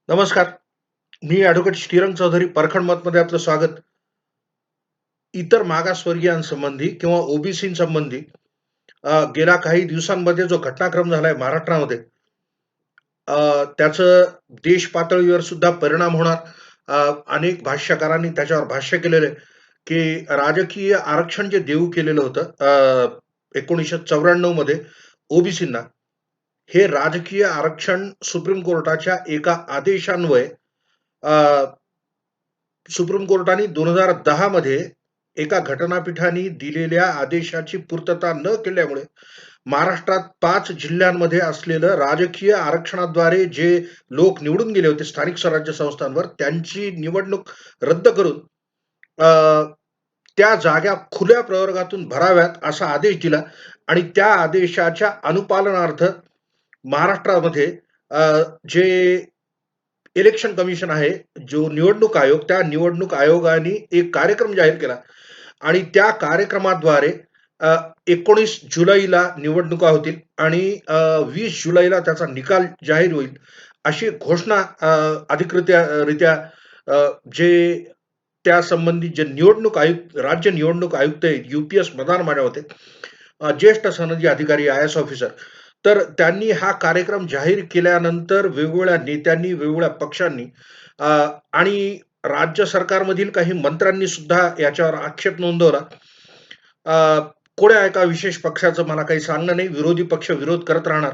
नमस्कार. मी ॲडव्होकेट श्रीरंग चौधरी परखड मतमध्ये आपलं स्वागत. इतर मागासवर्गीयांसंबंधी किंवा ओबीसींसंबंधी गेल्या काही दिवसांमध्ये जो घटनाक्रम झालाय महाराष्ट्रामध्ये त्याचं देश पातळीवर सुद्धा परिणाम होणार. अनेक भाष्यकारांनी त्याच्यावर भाष्य केलेलं आहे, की राजकीय आरक्षण जे देऊ केलेलं होतं 1994 मध्ये ओबीसींना, हे राजकीय आरक्षण सुप्रीम कोर्टाच्या एका आदेशान्वये अ, सुप्रीम कोर्टाने 2010 मध्ये एका घटनापीठाने दिलेल्या आदेशाची पूर्तता न केल्यामुळे महाराष्ट्रात 5 जिल्ह्यांमध्ये असलेलं राजकीय आरक्षणाद्वारे जे लोक निवडून गेले होते स्थानिक स्वराज्य संस्थांवर, त्यांची निवडणूक रद्द करून अ, त्या जागा खुल्या प्रवर्गातून भराव्यात असा आदेश दिला आणि त्या आदेशाच्या अनुपालनार्थ महाराष्ट्रामध्ये अ, जे इलेक्शन कमिशन आहे, जो निवडणूक आयोग, त्या निवडणूक आयोगाने एक कार्यक्रम जाहीर केला आणि त्या कार्यक्रमाद्वारे अ, 19 जुलैला निवडणुका होतील आणि 20 जुलैला त्याचा निकाल जाहीर होईल, अशी घोषणा अधिकृतरित्या जे त्यासंबंधी जे निवडणूक आयुक्त राज्य निवडणूक आयुक्त आहेत, यू-पी-एस मदान माझ्या होते. ज्येष्ठ सनदी अधिकारी, आय-ए-एस ऑफिसर. तर त्यांनी हा कार्यक्रम जाहीर केल्यानंतर वेगवेगळ्या नेत्यांनी, वेगवेगळ्या पक्षांनी अ, आणि राज्य सरकारमधील काही मंत्र्यांनी सुद्धा याच्यावर आक्षेप नोंदवला. अ, कोण्या एका विशेष पक्षाचं मला काही सांगणं नाही. विरोधी पक्ष विरोध करत राहणार.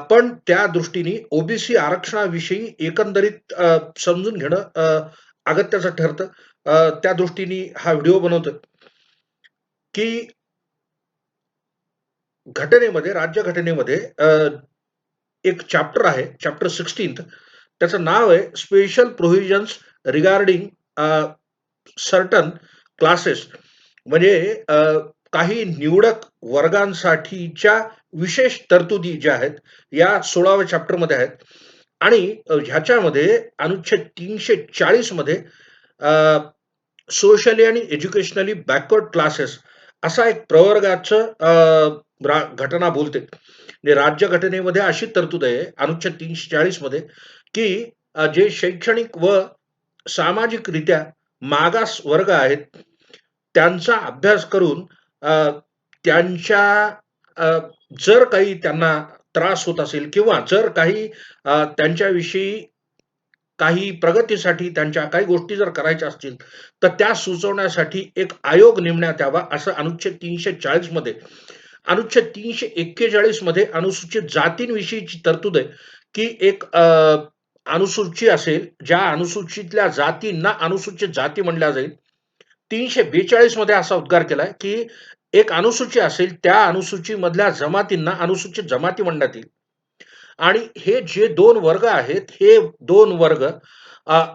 पण त्या दृष्टीने ओबीसी आरक्षणाविषयी एकंदरीत समजून घेणं अगत्याचं ठरतं. त्या दृष्टीने हा व्हिडिओ बनवतोय, की राज्यघटनेमध्ये एक चॅप्टर आहे, चॅप्टर 16. त्याचं नाव आहे special provisions regarding certain classes. म्हणजे काही निवडक वर्गांसाठीच्या विशेष तरतुदी ज्या आहेत, या 16व्या चॅप्टरमध्ये आहेत आणि ह्याच्यामध्ये अनुच्छेद 340 मध्ये सोशली आणि एज्युकेशनली बॅकवर्ड क्लासेस असा एक प्रवर्गाचं घटना बोलते. म्हणजे राज्यघटनेमध्ये अशी तरतूद आहे अनुच्छेद 340 मध्ये, की जे शैक्षणिक व सामाजिकरित्या मागास वर्ग आहेत, त्यांचा अभ्यास करून त्यांच्या अ, जर काही त्यांना त्रास होत असेल किंवा जर काही त्यांच्याविषयी काही प्रगतीसाठी त्यांच्या काही गोष्टी जर करायच्या असतील, तर त्या सुचवण्यासाठी एक आयोग नेमण्यात यावा, असं अनुच्छेद 340 मध्ये. अनुच्छेद 341 मध्ये अनुसूचित जातींविषयीची तरतूद आहे, की एक अनुसूची असेल, ज्या अनुसूचीतल्या जातींना अनुसूचित जाती म्हणल्या जाईल. 342 मध्ये असा उद्गार केलाय, की एक अनुसूची असेल, त्या अनुसूचीमधल्या जमातींना अनुसूचित जमाती म्हणण्यात येईल. आणि हे जे 2 वर्ग आहेत, हे 2 वर्ग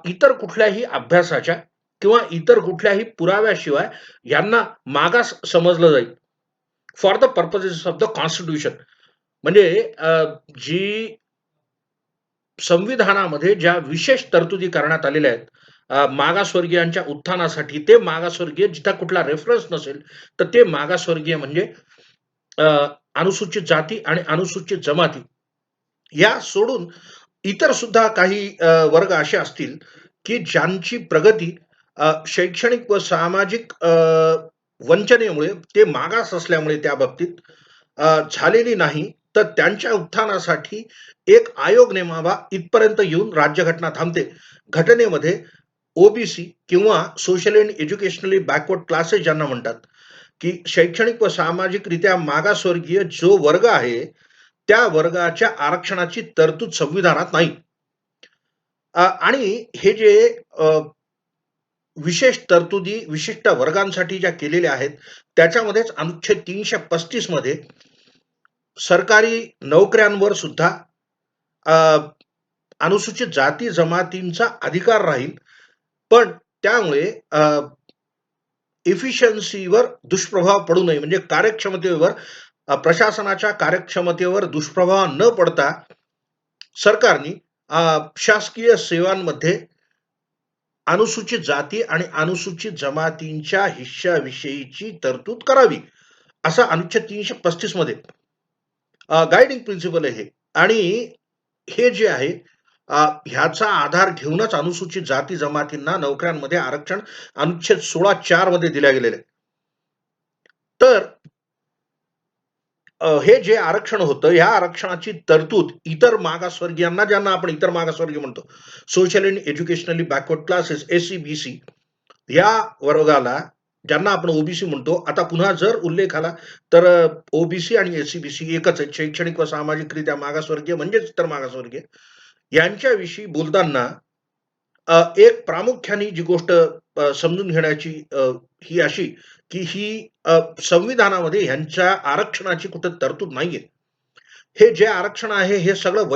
इतर कुठल्याही अभ्यासाच्या किंवा इतर कुठल्याही पुराव्याशिवाय यांना मागास समजलं जाईल. For the purposes of the constitution. म्हणजे जी संविधानामध्ये ज्या विशेष तरतुदी करण्यात आलेल्या आहेत, मागासवर्गीयांच्या उत्थानासाठी, ते मागासवर्गीय जिथं कुठला रेफरन्स नसेल, तर ते मागासवर्गीय म्हणजे अ, अनुसूचित जाती आणि अनुसूचित जमाती या सोडून इतर सुद्धा काही वर्ग असे असतील, की ज्यांची प्रगती शैक्षणिक व सामाजिक वंचनेमुळे, ते मागास असल्यामुळे त्या बाबतीत झालेली नाही, तर त्यांच्या उत्थानासाठी एक आयोग नेमावा इथपर्यंत येऊन राज्यघटना थांबते. घटनेमध्ये ओबीसी किंवा social and educationally backward classes ज्यांना म्हणतात, की शैक्षणिक व सामाजिकरित्या मागासवर्गीय जो वर्ग आहे, त्या वर्गाच्या आरक्षणाची तरतूद संविधानात नाही. आणि हे जे अ, विशेष तरतुदी विशिष्ट वर्गांसाठी ज्या केलेल्या आहेत, त्याच्यामध्येच अनुच्छेद 335 मध्ये सरकारी नोकऱ्यांवर सुद्धा अ, अनुसूचित जाती जमातींचा अधिकार राहील. पण त्यामुळे एफिशियन्सीवर दुष्प्रभाव पडू नये, म्हणजे कार्यक्षमतेवर प्रशासनाच्या कार्यक्षमतेवर दुष्प्रभाव न पडता सरकारने शासकीय सेवांमध्ये अनुसूचित जाती आणि अनुसूचित जमातींच्या हिश्श्याविषयीची तरतूद करावी, असा अनुच्छेद 335 मध्ये गाइडिंग प्रिन्सिपल आहे हे. आणि हे जे आहे ह्याचा आधार घेऊनच अनुसूचित जाती जमातींना नोकऱ्यांमध्ये आरक्षण अनुच्छेद 16(4) मध्ये दिल्या गेलेलं आहे. तर हे जे आरक्षण होतं, या आरक्षणाची तरतूद इतर मागासवर्गीयांना, ज्यांना आपण इतर मागासवर्गीय म्हणतो, social and educationally backward classes, SCBC या वर्गाला, ज्यांना आपण ओबीसी म्हणतो. आता पुन्हा जर उल्लेख आला तर ओबीसी आणि एस-सी-बी-सी एकच आहेत. शैक्षणिक व सामाजिकरित्या मागासवर्गीय म्हणजेच इतर मागासवर्गीय. यांच्याविषयी बोलताना एक प्रामुख्याने जी गोष्ट समजून घेण्याची ही अशी, की ही संविधानामध्ये ह्यांच्या आरक्षणाची कुठं तरतूद नाहीये. हे जे आरक्षण आहे हे सगळं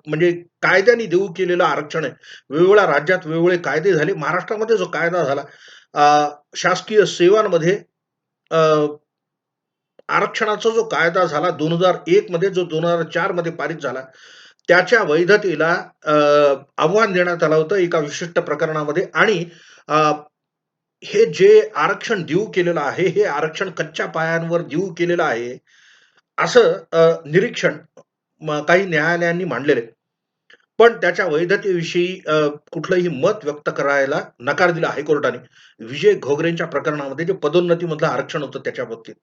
म्हणजे कायद्याने देऊ केलेलं आरक्षण आहे. वेगवेगळ्या राज्यात वेगवेगळे कायदे झाले. महाराष्ट्रामध्ये जो कायदा झाला, शासकीय सेवांमध्ये अ, आरक्षणाचा जो कायदा झाला 2001 मध्ये, जो 2004 मध्ये पारित झाला, त्याच्या वैधतेला आव्हान देण्यात आलं होतं एका विशिष्ट प्रकरणामध्ये. आणि अ, हे जे आरक्षण देऊ केलेलं आहे, हे आरक्षण कच्च्या पायांवर देऊ केलेलं आहे, असं निरीक्षण काही न्यायालयांनी मांडलेलं आहे. पण त्याच्या वैधतेविषयी कुठलंही मत व्यक्त करायला नकार दिला हायकोर्टाने. विजय घोगरेंच्या प्रकरणामध्ये जे पदोन्नतीमधलं आरक्षण होतं त्याच्या बाबतीत.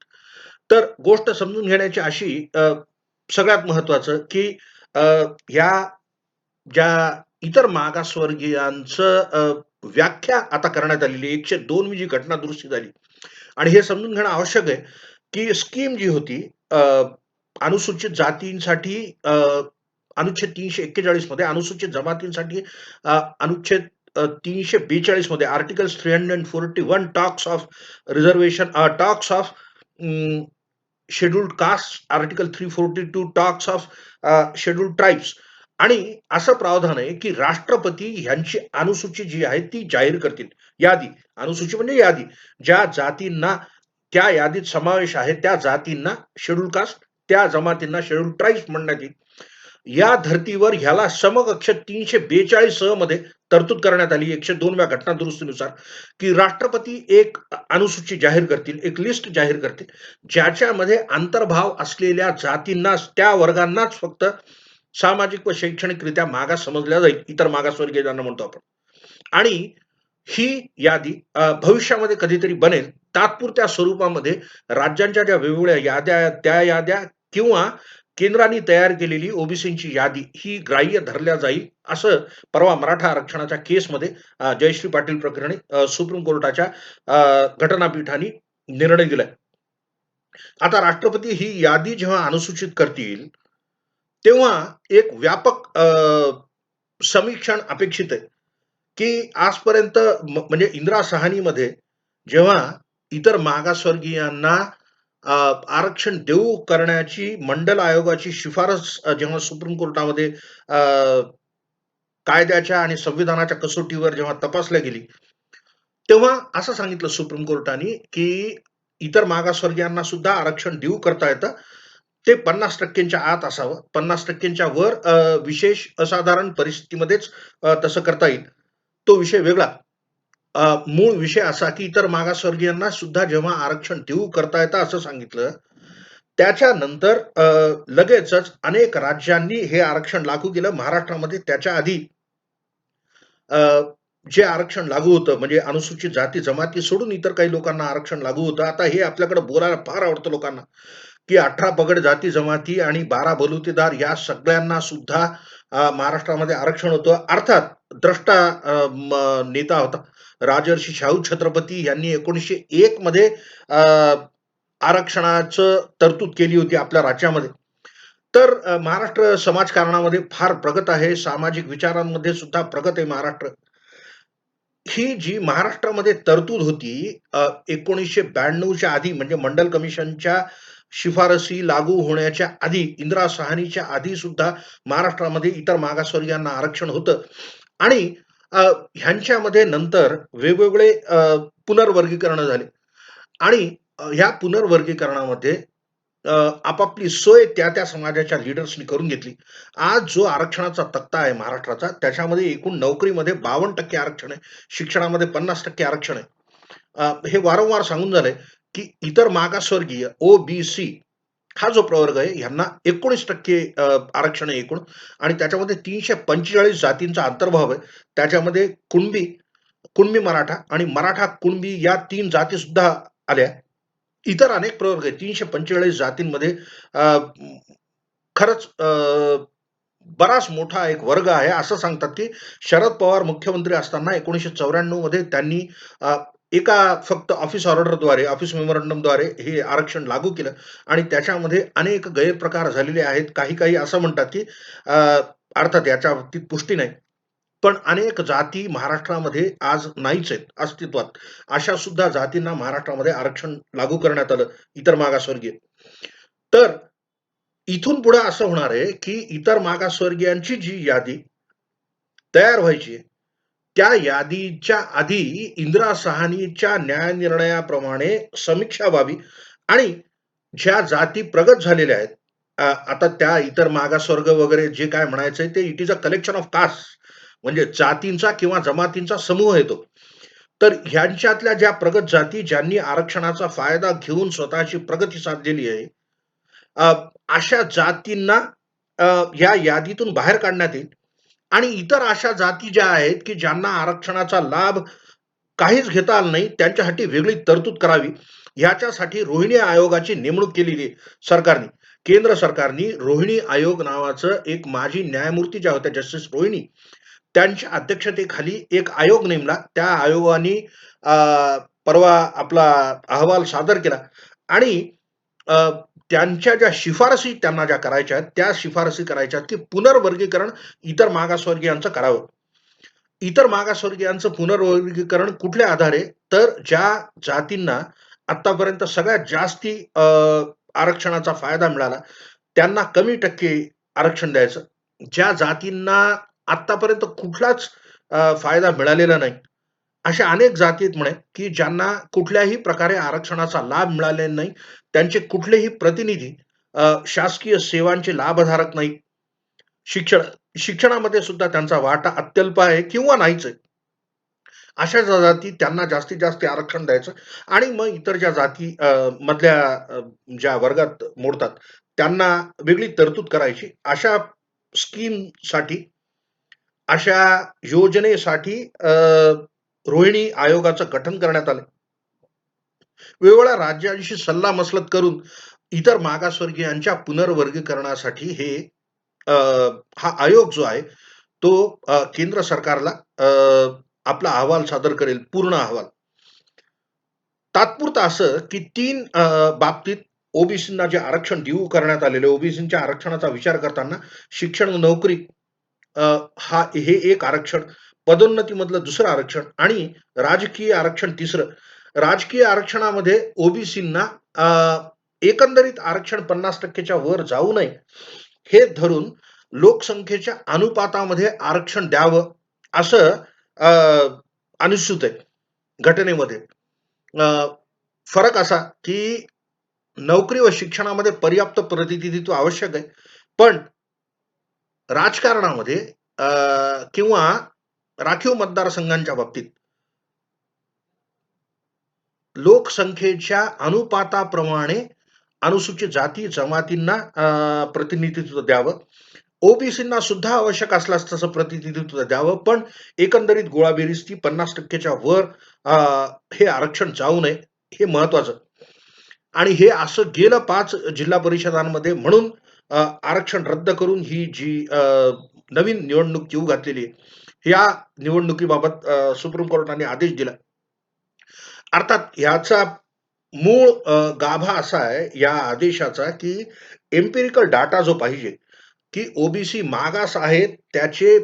तर गोष्ट समजून घेण्याची अशी, सगळ्यात महत्त्वाचं, की अ, ह्या ज्या इतर मागासवर्गीयांचं व्याख्या आता करण्यात आलेली आहे. 102वी जी घटना दुरुस्ती झाली. आणि हे समजून घेणं आवश्यक आहे, की स्कीम जी होती अनुसूचित जातींसाठी, अनुच्छेद 341 मध्ये, अनुसूचित जमातींसाठी अनुच्छेद 342 मध्ये, articles 341 talks of reservation, talks of scheduled caste, article 342 talks of scheduled tribes. आणि असं प्रावधान आहे, की राष्ट्रपती ह्यांची अनुसूची जी आहे ती जाहीर करतील. यादी, अनुसूची म्हणजे यादी. ज्या जातींना त्या यादीत समावेश आहे, त्या जातींना शेड्यूल्ड कास्ट, त्या जमातींना शेड्यूल्ड ट्राइब्स म्हणण्यात येईल. या धर्तीवर ह्याला समकक्ष 342 मध्ये तरतूद करण्यात आली 102व्या घटना दुरुस्तीनुसार, की राष्ट्रपती एक अनुसूची जाहीर करतील, एक लिस्ट जाहीर करतील, ज्याच्यामध्ये अंतर्भाव असलेल्या जातींनाच, त्या वर्गांनाच फक्त सामाजिक व शैक्षणिकरित्या मागास समजल्या जाईल, इतर मागासवर्गीय ज्यांना म्हणतो आपण. आणि ही यादी भविष्यामध्ये कधीतरी बनेल. तात्पुरत्या स्वरूपामध्ये राज्यांच्या ज्या वेगवेगळ्या याद्या आहेत, त्या याद्या किंवा केंद्राने तयार केलेली ओबीसींची यादी ही ग्राह्य धरल्या जाईल, असं परवा मराठा आरक्षणाच्या केसमध्ये जयश्री पाटील प्रकरणी सुप्रीम कोर्टाच्या घटनापीठाने निर्णय दिलाय. आता राष्ट्रपती ही यादी जेव्हा अनुसूचित करतील, तेव्हा एक व्यापक समीक्षण अपेक्षित आहे, की आजपर्यंत म्हणजे इंदिरा सहानीमध्ये जेव्हा इतर मागासवर्गीयांना आरक्षण देऊ करण्याची मंडल आयोगाची शिफारस जेव्हा सुप्रीम कोर्टामध्ये कायद्याच्या आणि संविधानाच्या कसोटीवर जेव्हा तपासल्या गेली, तेव्हा असं सांगितलं सुप्रीम कोर्टाने, की इतर मागासवर्गीयांना सुद्धा आरक्षण देऊ करता येतं. ते 50% आत असावं. 50% वर विशेष असाधारण परिस्थितीमध्येच तसं करता येईल. तो विषय वेगळा. मूळ विषय असा, की इतर मागासवर्गीयांना सुद्धा जेव्हा आरक्षण देऊ करता येतं असं सांगितलं, त्याच्यानंतर लगेचच अनेक राज्यांनी हे आरक्षण लागू केलं. महाराष्ट्रामध्ये त्याच्या आधी अ, जे आरक्षण लागू होतं, म्हणजे अनुसूचित जाती जमाती सोडून इतर काही लोकांना आरक्षण लागू होतं. आता हे आपल्याकडे बोलायला फार आवडतं लोकांना, की 18 पगड जाती जमाती आणि 12 बलुतेदार या सगळ्यांना सुद्धा महाराष्ट्रामध्ये आरक्षण होतं. अर्थात द्रष्टा नेता होता राजर्षी शाहू छत्रपती यांनी 1901 मध्ये आरक्षणाचं तरतूद केली होती आपल्या राज्यामध्ये. तर महाराष्ट्र समाजकारणामध्ये फार प्रगत आहे. सामाजिक विचारांमध्ये सुद्धा प्रगत आहे महाराष्ट्र. ही जी महाराष्ट्रामध्ये तरतूद होती 1992च्या आधी, म्हणजे मंडल कमिशनच्या शिफारसी लागू होण्याच्या आधी, इंदिरा सहानीच्या आधी सुद्धा महाराष्ट्रामध्ये इतर मागासवर्गीयांना आरक्षण होतं. आणि ह्यांच्यामध्ये नंतर वेगवेगळे पुनर्वर्गीकरण झाले. आणि ह्या पुनर्वर्गीकरणामध्ये आपापली सोय त्या समाजाच्या लीडर्सनी करून घेतली. आज जो आरक्षणाचा तक्ता आहे महाराष्ट्राचा, त्याच्यामध्ये एकूण नोकरीमध्ये 52% आरक्षण आहे. शिक्षणामध्ये 50% आरक्षण आहे. हे वारंवार सांगून झालंय, की इतर मागासवर्गीय ओबीसी हा जो प्रवर्ग आहे ह्यांना 19% आरक्षण आहे एकूण आणि त्याच्यामध्ये 345 जातींचा अंतर्भाव आहे. त्याच्यामध्ये कुणबी मराठा आणि मराठा कुणबी या 3 जाती सुद्धा आल्या. इतर अनेक प्रवर्ग आहेत. 345 जातींमध्ये अ, खरंच बराच मोठा एक वर्ग आहे. असं सांगतात, की शरद पवार मुख्यमंत्री असताना 1994 मध्ये त्यांनी अ, एका फक्त ऑफिस ऑर्डरद्वारे, ऑफिस मेमोरंडमद्वारे हे आरक्षण लागू केलं आणि त्याच्यामध्ये अनेक गैरप्रकार झालेले आहेत. काही-काही असं म्हणतात, की अ, अर्थात याच्या बाबतीत पुष्टी नाही. पण अनेक जाती महाराष्ट्रामध्ये आज नाहीच आहेत अस्तित्वात. अशा सुद्धा जातींना महाराष्ट्रामध्ये आरक्षण लागू करण्यात आलं, इतर मागासवर्गीय. तर इथून पुढे असं होणार आहे, की इतर मागासवर्गीयांची जी यादी तयार व्हायची आहे, त्या यादीच्या आधी इंदिरा साहनीच्या न्यायनिर्णयाप्रमाणे समीक्षा व्हावी आणि ज्या जाती प्रगत झालेल्या आहेत, आता त्या इतर मागासवर्ग वगैरे जे काय म्हणायचंय ते it is a collection of caste म्हणजे जातींचा किंवा जमातींचा समूह आहे तो. तर ह्यांच्यातल्या ज्या प्रगत जाती ज्यांनी आरक्षणाचा फायदा घेऊन स्वतःची प्रगती साधलेली आहे, अ, अशा जातींना अ, या यादीतून बाहेर काढण्यात येईल आणि इतर अशा जाती ज्या आहेत, की ज्यांना आरक्षणाचा लाभ काहीच घेता आलं नाही, त्यांच्यासाठी वेगळी तरतूद करावी. ह्याच्यासाठी रोहिणी आयोगाची नेमणूक केलेली आहे सरकारने. केंद्र सरकारने रोहिणी आयोग नावाचं एक माजी न्यायमूर्ती ज्या होत्या जस्टिस रोहिणी, त्यांच्या अध्यक्षतेखाली एक आयोग नेमला. त्या आयोगाने अ, परवा आपला अहवाल सादर केला आणि अ, त्यांच्या ज्या शिफारसी त्यांना ज्या करायच्या आहेत, त्या शिफारसी करायच्या आहेत, की पुनर्वर्गीकरण इतर मागासवर्गीयांचं करावं. इतर मागासवर्गीयांचं पुनर्वर्गीकरण कुठल्या आधारे? तर ज्या जातींना आत्तापर्यंत सगळ्यात जास्ती आरक्षणाचा फायदा मिळाला, त्यांना कमी टक्के आरक्षण द्यायचं. ज्या जातींना आत्तापर्यंत कुठलाच फायदा मिळालेला नाही, अशा अनेक जाती आहेत म्हणे, की ज्यांना कुठल्याही प्रकारे आरक्षणाचा लाभ मिळालेला नाही. त्यांचे कुठलेही प्रतिनिधी शासकीय सेवांचे लाभधारक नाहीत. शिक्षण शिक्षणामध्ये सुद्धा त्यांचा वाटा अत्यल्प आहे किंवा नाहीच आहे. अशा जाती त्यांना जास्तीत जास्त आरक्षण द्यायचं आणि मग इतर ज्या जाती मधल्या ज्या वर्गात मोडतात, त्यांना वेगळी तरतूद करायची. अशा स्कीमसाठी, अशा योजनेसाठी रोहिणी आयोगाचं गठन करण्यात आलं. वेगवेगळ्या राज्यांशी सल्लामसलत करून इतर मागासवर्गीयांच्या पुनर्वर्गीकरणासाठी अ, हा आयोग जो आहे तो केंद्र सरकारला आपला अहवाल सादर करेल, पूर्ण अहवाल. तात्पुरतं असं, की 3 बाबतीत ओबीसींना जे आरक्षण देऊ करण्यात आलेले, ओबीसींच्या आरक्षणाचा विचार करताना शिक्षण व नोकरी अ, हे एक आरक्षण, पदोन्नतीमधलं दुसरं आरक्षण आणि राजकीय आरक्षण तिसरं. राजकीय आरक्षणामध्ये ओबीसींना एकंदरीत आरक्षण 50% च्या वर जाऊ नये, हे धरून लोकसंख्येच्या अनुपातामध्ये आरक्षण द्यावं, असं अ, अनुसूत आहे घटनेमध्ये. अ, फरक असा, की नोकरी व शिक्षणामध्ये पर्याप्त प्रतिनिधित्व आवश्यक आहे. पण राजकारणामध्ये अ, किंवा राखीव मतदारसंघांच्या बाबतीत लोकसंख्येच्या अनुपाताप्रमाणे अनुसूचित जाती, जमातींना प्रतिनिधित्व द्यावं. ओबीसींना सुद्धा आवश्यक असल्यास तसं प्रतिनिधित्व द्यावं. पण एकंदरीत गोळाबेरीज ती 50% च्या वर अ, हे आरक्षण जाऊ नये, हे महत्वाचं. आणि हे असं गेलं 5 जिल्हा परिषदांमध्ये म्हणून आरक्षण रद्द करून ही जी नवीन निवडणूक येऊ घातलेली आहे. या निवडणुकीबाबत सुप्रीम कोर्टाने आदेश दिला. अर्थात ह्याचा मूळ गाभा असा आहे या आदेशाचा, की एम्पिरिकल डाटा जो पाहिजे, की ओबीसी मागास आहेत त्याचे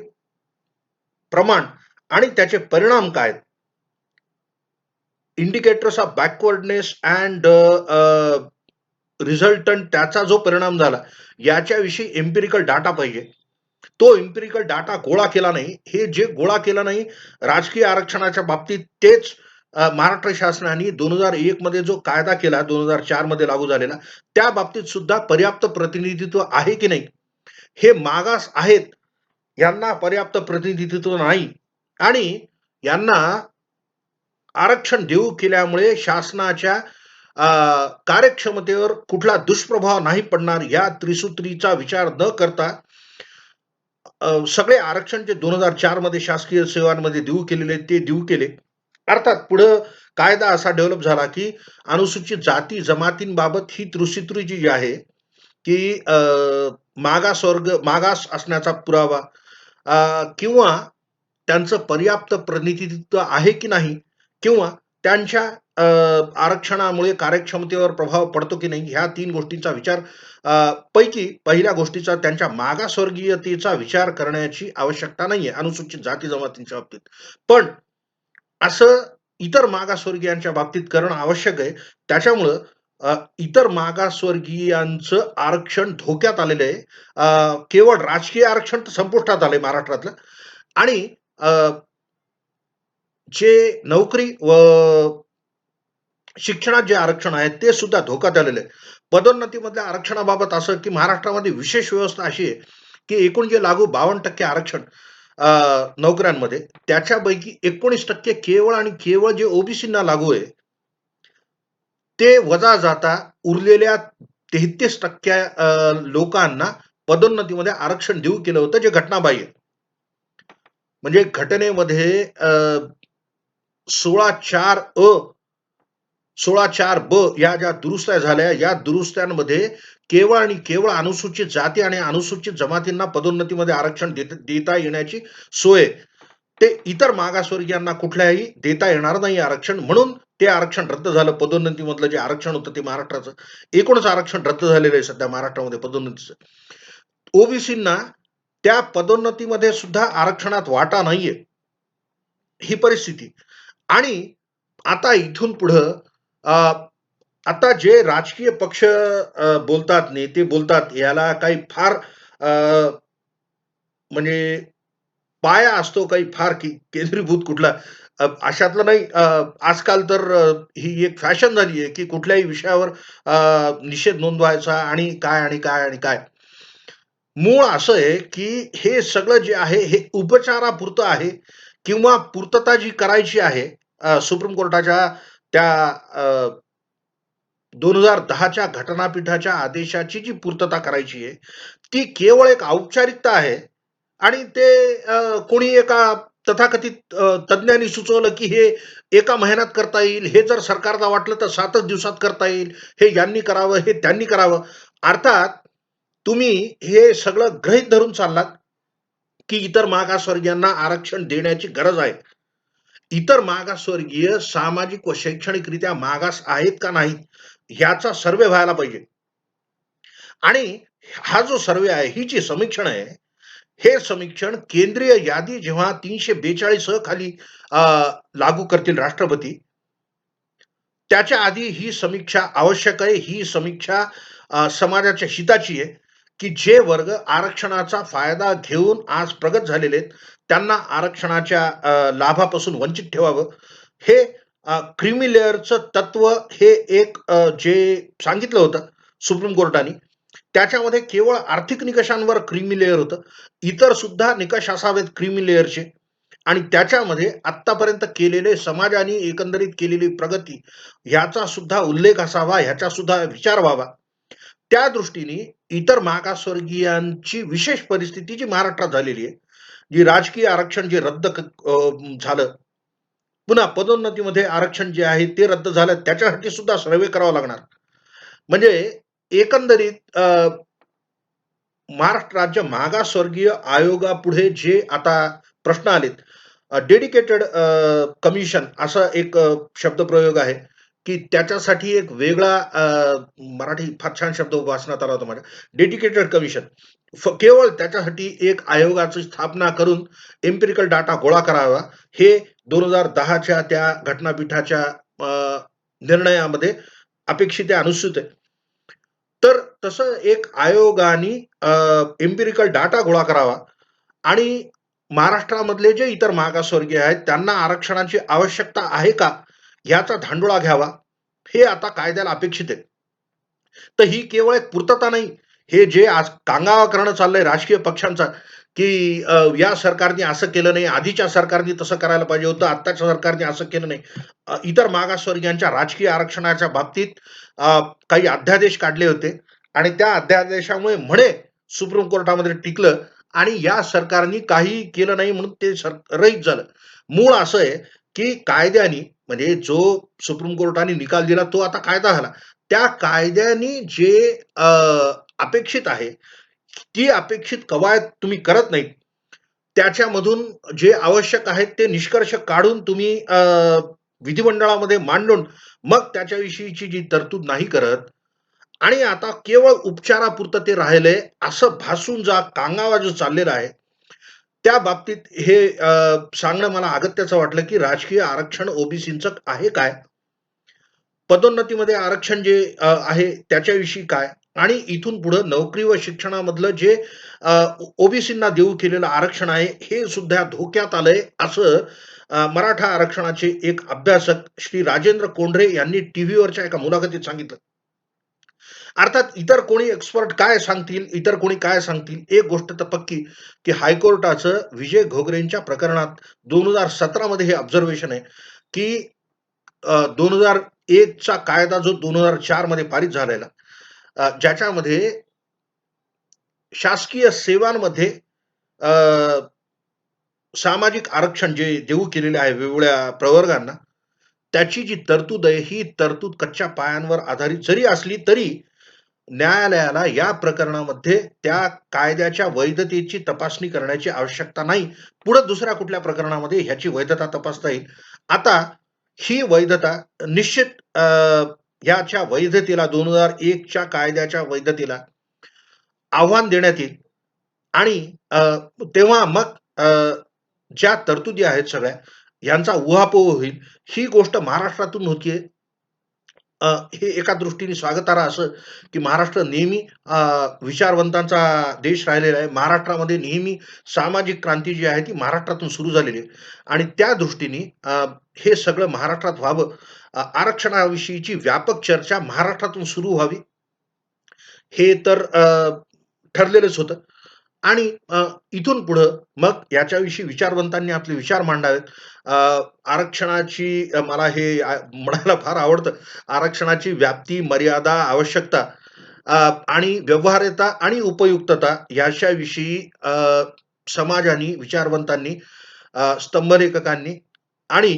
प्रमाण आणि त्याचे परिणाम काय आहेत? Indicators of backwardness and resultant त्याचा जो परिणाम झाला, याच्याविषयी एम्पिरिकल डाटा पाहिजे. तो एम्पिरिकल डाटा गोळा केला नाही. हे जे गोळा केलं नाही राजकीय आरक्षणाच्या बाबतीत तेच महाराष्ट्र शासनाने 2001 मध्ये जो कायदा केला, 2004 मध्ये लागू झालेला, त्या बाबतीत सुद्धा पर्याप्त प्रतिनिधित्व आहे की नाही? हे मागास आहेत, यांना पर्याप्त प्रतिनिधित्व नाही आणि यांना आरक्षण देऊ केल्यामुळे शासनाच्या कार्यक्षमतेवर कुठला दुष्प्रभाव नाही पडणार या त्रिसूत्रीचा विचार न करता सगळे आरक्षण जे 2004 मध्ये शासकीय सेवांमध्ये देऊ केलेले ते देऊ केले. अर्थात पुढं कायदा असा डेव्हलप झाला, की अनुसूचित जाती जमातींबाबत ही त्रिसूत्री जी आहे, की मागास असण्याचा पुरावा किंवा त्यांचं पर्याप्त प्रतिनिधित्व आहे की नाही किंवा त्यांच्या अ, आरक्षणामुळे कार्यक्षमतेवर प्रभाव पडतो की नाही ह्या 3 गोष्टींचा विचार पैकी पहिल्या गोष्टीचा त्यांच्या मागासवर्गीयतेचा विचार करण्याची आवश्यकता नाहीये अनुसूचित जाती जमातींच्या बाबतीत. पण असं इतर मागासवर्गीयांच्या बाबतीत करणं आवश्यक आहे. त्याच्यामुळं इतर मागासवर्गीयांचं आरक्षण धोक्यात आलेलं आहे. केवळ राजकीय आरक्षण तर संपुष्टात आलंय महाराष्ट्रातलं आणि अ, जे नोकरी व शिक्षणात जे आरक्षण आहे ते सुद्धा धोक्यात आलेलं आहे. पदोन्नतीमधल्या आरक्षणाबाबत असं की महाराष्ट्रामध्ये विशेष व्यवस्था अशी आहे, की एकूण जे लागू 52% आरक्षण अ, नोकऱ्यांमध्ये त्याच्यापैकी 19% केवळ आणि केवळ जे ओबीसींना लागू आहे, ते वजा जाता उरलेल्या 33% लोकांना पदोन्नतीमध्ये आरक्षण देऊ केलं होतं जे घटनाबाह्य आहे. म्हणजे घटनेमध्ये 16(4) अ 16(4) ब या ज्या दुरुस्त्या झाल्या, या दुरुस्त्यांमध्ये केवळ आणि केवळ अनुसूचित जाती आणि अनुसूचित जमातींना पदोन्नतीमध्ये आरक्षण देता येण्याची सोय आहे. ते इतर मागासवर्गीयांना कुठल्याही देता येणार नाही आरक्षण. म्हणून ते आरक्षण रद्द झालं. पदोन्नतीमधलं जे आरक्षण होतं ते महाराष्ट्राचं. एकूणच आरक्षण रद्द झालेलं आहे सध्या महाराष्ट्रामध्ये पदोन्नतीचं. ओबीसींना त्या पदोन्नतीमध्ये सुद्धा आरक्षणात वाटा नाहीये, ही परिस्थिती. आणि आता इथून पुढं अ, आता जे राजकीय पक्ष बोलतात, नेते बोलतात, याला काही फार अ, म्हणजे पाया असतो काही फार केंद्रीभूत कुठला अशातलं नाही. आजकाल तर ही एक फॅशन झाली आहे, की कुठल्याही विषयावर निषेध नोंदवायचा आणि काय आणि काय आणि काय. मूळ असं आहे, की हे सगळं जे आहे हे उपचारापुरतं आहे किंवा पूर्तता जी करायची आहे सुप्रीम कोर्टाच्या त्या 2010च्या घटनापीठाच्या आदेशाची जी पूर्तता करायची आहे, ती केवळ एक औपचारिकता आहे आणि ते कोणी एका तथाकथित तज्ञांनी सुचवलं, की हे एका महिन्यात करता येईल. हे जर सरकारला वाटलं तर 7च दिवसात करता येईल. हे यांनी करावं, हे त्यांनी करावं. अर्थात तुम्ही हे सगळं गृहीत धरून चाललात, की इतर मागासवर्गीयांना आरक्षण देण्याची गरज आहे. इतर मागासवर्गीय सामाजिक व शैक्षणिकरित्या मागास आहेत का नाहीत, ह्याचा सर्व्हे व्हायला पाहिजे. आणि हा जो सर्व्हे आहे, ही जी समीक्षण आहे, हे समीक्षण केंद्रीय यादी जेव्हा 342 खाली अ, लागू करतील राष्ट्रपती, त्याच्या आधी ही समीक्षा आवश्यक आहे. ही समीक्षा समाजाच्या हिताची आहे, की जे वर्ग आरक्षणाचा फायदा घेऊन आज प्रगत झालेले आहेत, त्यांना आरक्षणाच्या लाभापासून वंचित ठेवावं. हे क्रीमी लेयरचं तत्व हे एक जे सांगितलं होतं सुप्रीम कोर्टाने, त्याच्यामध्ये केवळ आर्थिक निकषांवर क्रीमी लेयर होतं. इतर सुद्धा निकष असावेत क्रीमी लेयरचे. आणि त्याच्यामध्ये आत्तापर्यंत केलेले समाजाने एकंदरीत केलेली प्रगती ह्याचा सुद्धा उल्लेख असावा, ह्याचा सुद्धा विचार व्हावा. त्या दृष्टीने इतर मागासवर्गीयांची विशेष परिस्थिती जी महाराष्ट्रात झालेली आहे, जी राजकीय आरक्षण जे झालं, पुन्हा पदोन्नतीमध्ये आरक्षण जे आहे ते रद्द झालं, त्याच्यासाठी सुद्धा सर्व्हे करावा लागणार. म्हणजे एकंदरीत महाराष्ट्र राज्य मागासवर्गीय आयोगापुढे जे आता प्रश्न आलेत, डेडिकेटेड कमिशन असा एक शब्दप्रयोग आहे, की त्याच्यासाठी एक वेगळा मराठी फार छान शब्द वाचण्यात आला होता माझ्या. Dedicated commission. केवळ त्याच्यासाठी एक आयोगाची स्थापना करून एम्पिरिकल डाटा गोळा करावा. हे 2010च्या त्या घटनापीठाच्या निर्णयामध्ये अपेक्षित आहे, अनुसूचित आहे. तर तसं एक आयोगाने एम्पिरिकल डाटा गोळा करावा आणि महाराष्ट्रामधले जे इतर मागासवर्गीय आहेत, त्यांना आरक्षणाची आवश्यकता आहे का? ह्याचा धांडोळा घ्यावा. हे आता कायद्याला अपेक्षित आहे. तर ही केवळ एक पूर्तता नाही, हे जे आज कांगावा करणं चाललंय राजकीय पक्षांचा, की या सरकारने असं केलं नाही, आधीच्या सरकारने तसं करायला पाहिजे होतं, आत्ताच्या सरकारने असं केलं नाही. इतर मागासवर्गीयांच्या राजकीय आरक्षणाच्या बाबतीत काही अध्यादेश काढले होते आणि त्या अध्यादेशामुळे म्हणे सुप्रीम कोर्टामध्ये टिकलं आणि या सरकारने काही केलं नाही म्हणून ते रहित झालं. मूळ असं आहे, की कायद्याने म्हणजे जो सुप्रीम कोर्टाने निकाल दिला तो आता कायदा झाला. त्या कायद्याने जे अ, अपेक्षित आहे, ती अपेक्षित कवायत तुम्ही करत नाहीत. त्याच्यामधून जे आवश्यक आहेत ते निष्कर्ष काढून तुम्ही विधिमंडळामध्ये मांडून मग त्याच्याविषयीची जी तरतूद नाही करत आणि आता केवळ उपचारापुरतं ते राहिलंय, असं भासून कांगावा जो चाललेला आहे, त्या बाबतीत हे सांगणं मला अगत्याचं वाटलं, की राजकीय आरक्षण ओबीसींचं आहे काय? पदोन्नतीमध्ये आरक्षण जे आहे त्याच्याविषयी काय? आणि इथून पुढं नोकरी व शिक्षणामधलं जे अ, ओबीसींना देऊ केलेलं आरक्षण आहे, हे सुद्धा धोक्यात आलंय, असं मराठा आरक्षणाचे एक अभ्यासक श्री राजेंद्र कोंढरे यांनी टीव्हीवरच्या एका मुलाखतीत सांगितलं. अर्थात इतर कोणी एक्सपर्ट काय सांगतील, इतर कोणी काय सांगतील, एक गोष्ट तर पक्की, की हायकोर्टाचं विजय घोगरेंच्या प्रकरणात 2017 मध्ये हे ऑब्झर्वेशन आहे, की 2001 चा कायदा जो 2004 मध्ये पारित झालेला, ज्याच्यामध्ये शासकीय सेवांमध्ये अ, सामाजिक आरक्षण जे देऊ केलेले आहे वेगवेगळ्या प्रवर्गांना, त्याची जी तरतूद आहे, ही तरतूद कच्च्या पायांवर आधारित जरी असली तरी न्यायालयाला या प्रकरणामध्ये त्या कायद्याच्या वैधतेची तपासणी करण्याची आवश्यकता नाही. पुढे दुसऱ्या कुठल्या प्रकरणामध्ये ह्याची वैधता तपासता येईल. आता ही वैधता निश्चित ह्याच्या वैधतेला 2001 च्या कायद्याच्या वैधतेला आव्हान देण्यात येईल आणि तेव्हा मग ज्या तरतुदी आहेत सगळ्या, ह्यांचा उहापोह होईल. ही गोष्ट महाराष्ट्रातून होतीये. हे एका दृष्टीने स्वागतार्ह असं, की महाराष्ट्र नेहमी विचारवंतांचा देश राहिलेला आहे. महाराष्ट्रामध्ये नेहमी सामाजिक क्रांती जी आहे ती महाराष्ट्रातून सुरू झालेली आहे आणि त्या दृष्टीने हे सगळं महाराष्ट्रात व्हावं. आरक्षणाविषयीची व्यापक चर्चा महाराष्ट्रातून सुरू व्हावी, हे तर ठरलेलंच होतं. आणि इथून पुढं मग याच्याविषयी विचारवंतांनी आपले विचार मांडावेत. अ, आरक्षणाची मला हे म्हणायला फार आवडतं. आरक्षणाची व्याप्ती, मर्यादा, आवश्यकता आणि व्यवहार्यता आणि उपयुक्तता याच्याविषयी समाजाने, विचारवंतांनी, स्तंभलेखकांनी आणि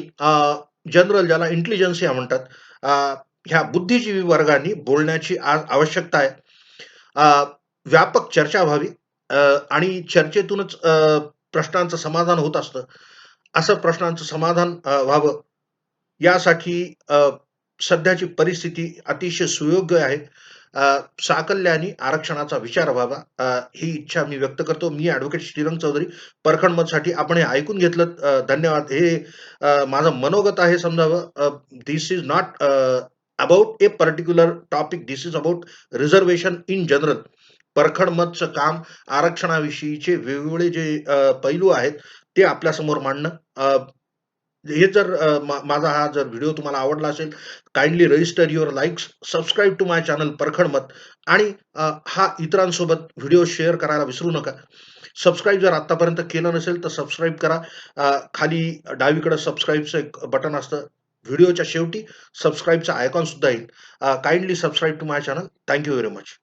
जनरल ज्याला इंटेलिजन्सिया म्हणतात, अ, ह्या बुद्धिजीवी वर्गांनी बोलण्याची आज आवश्यकता आहे. अ, व्यापक चर्चा व्हावी अ, आणि चर्चेतूनच प्रश्नांचं समाधान होत असतं. असं प्रश्नांचं समाधान व्हावं यासाठी सध्याची परिस्थिती अतिशय सुयोग्य आहे. साकल्याने आरक्षणाचा विचार व्हावा, ही इच्छा मी व्यक्त करतो. मी ॲडव्होकेट श्रीरंग चौधरी, परखड मतसाठी आपण हे ऐकून घेतलंत. धन्यवाद. हे माझं मनोगत आहे समजावं. This is not about A particular topic. This is about reservation in general. परखड मतचं काम आरक्षणाविषयीचे वेगवेगळे जे पैलू आहेत, ते आपल्यासमोर मांडणं. हे जर माझा हा जर व्हिडिओ तुम्हाला आवडला असेल, kindly register your likes, subscribe to my channel परखड मत आणि हा इतरांसोबत व्हिडिओ शेअर करायला विसरू नका. सबस्क्राईब जर आत्तापर्यंत केलं नसेल, तर सबस्क्राईब करा. खाली डावीकडे सबस्क्राईबचं एक बटन असतं. व्हिडिओच्या शेवटी सबस्क्राईबचा आयकॉन सुद्धा येईल. Kindly subscribe to my channel. Thank you very much.